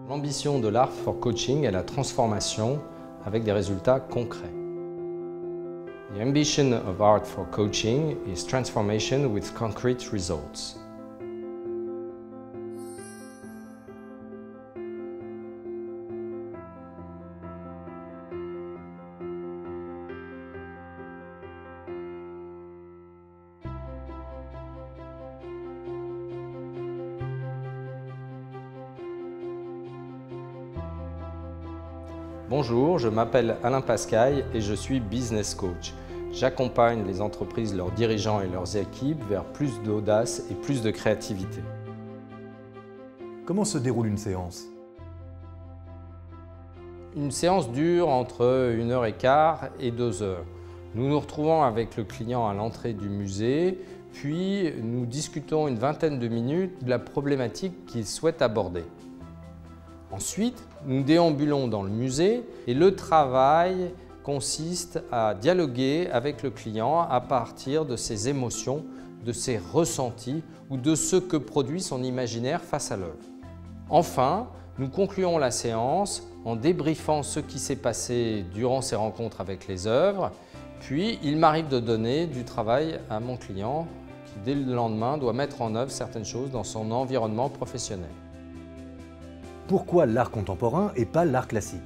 L'ambition de l'Art for Coaching est la transformation avec des résultats concrets. The ambition of Art for Coaching is transformation with concrete results. Bonjour, je m'appelle Alain Pascaille et je suis business coach. J'accompagne les entreprises, leurs dirigeants et leurs équipes vers plus d'audace et plus de créativité. Comment se déroule une séance? Une séance dure entre 1h15 et 2 heures. Nous nous retrouvons avec le client à l'entrée du musée, puis nous discutons une vingtaine de minutes de la problématique qu'il souhaite aborder. Ensuite, nous déambulons dans le musée et le travail consiste à dialoguer avec le client à partir de ses émotions, de ses ressentis ou de ce que produit son imaginaire face à l'œuvre. Enfin, nous concluons la séance en débriefant ce qui s'est passé durant ces rencontres avec les œuvres, puis il m'arrive de donner du travail à mon client qui, dès le lendemain, doit mettre en œuvre certaines choses dans son environnement professionnel. Pourquoi l'art contemporain et pas l'art classique?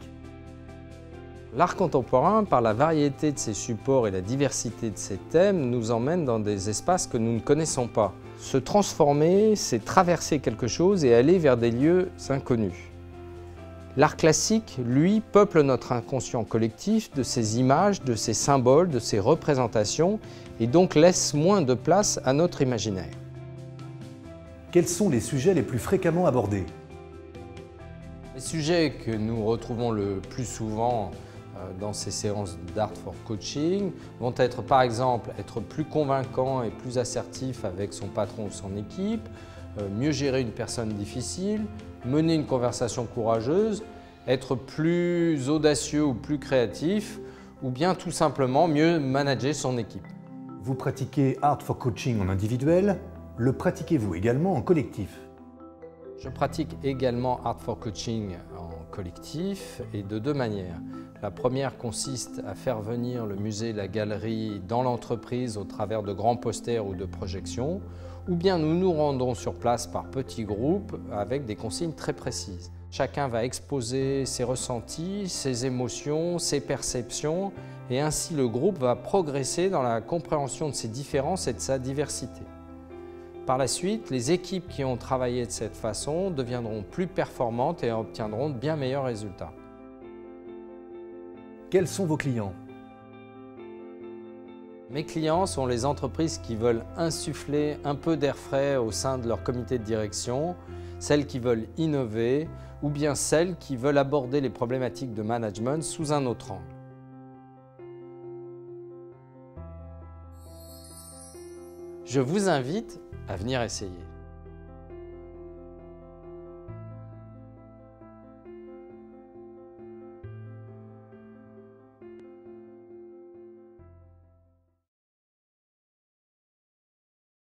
L'art contemporain, par la variété de ses supports et la diversité de ses thèmes, nous emmène dans des espaces que nous ne connaissons pas. Se transformer, c'est traverser quelque chose et aller vers des lieux inconnus. L'art classique, lui, peuple notre inconscient collectif de ses images, de ses symboles, de ses représentations et donc laisse moins de place à notre imaginaire. Quels sont les sujets les plus fréquemment abordés? Les sujets que nous retrouvons le plus souvent dans ces séances d'Art for Coaching vont être par exemple être plus convaincant et plus assertif avec son patron ou son équipe, mieux gérer une personne difficile, mener une conversation courageuse, être plus audacieux ou plus créatif ou bien tout simplement mieux manager son équipe. Vous pratiquez Art for Coaching en individuel, le pratiquez-vous également en collectif? Je pratique également Art for Coaching en collectif et de deux manières. La première consiste à faire venir le musée, la galerie dans l'entreprise au travers de grands posters ou de projections, ou bien nous nous rendons sur place par petits groupes avec des consignes très précises. Chacun va exposer ses ressentis, ses émotions, ses perceptions et ainsi le groupe va progresser dans la compréhension de ses différences et de sa diversité. Par la suite, les équipes qui ont travaillé de cette façon deviendront plus performantes et obtiendront de bien meilleurs résultats. Quels sont vos clients? Mes clients sont les entreprises qui veulent insuffler un peu d'air frais au sein de leur comité de direction, celles qui veulent innover ou bien celles qui veulent aborder les problématiques de management sous un autre angle. Je vous invite à venir essayer.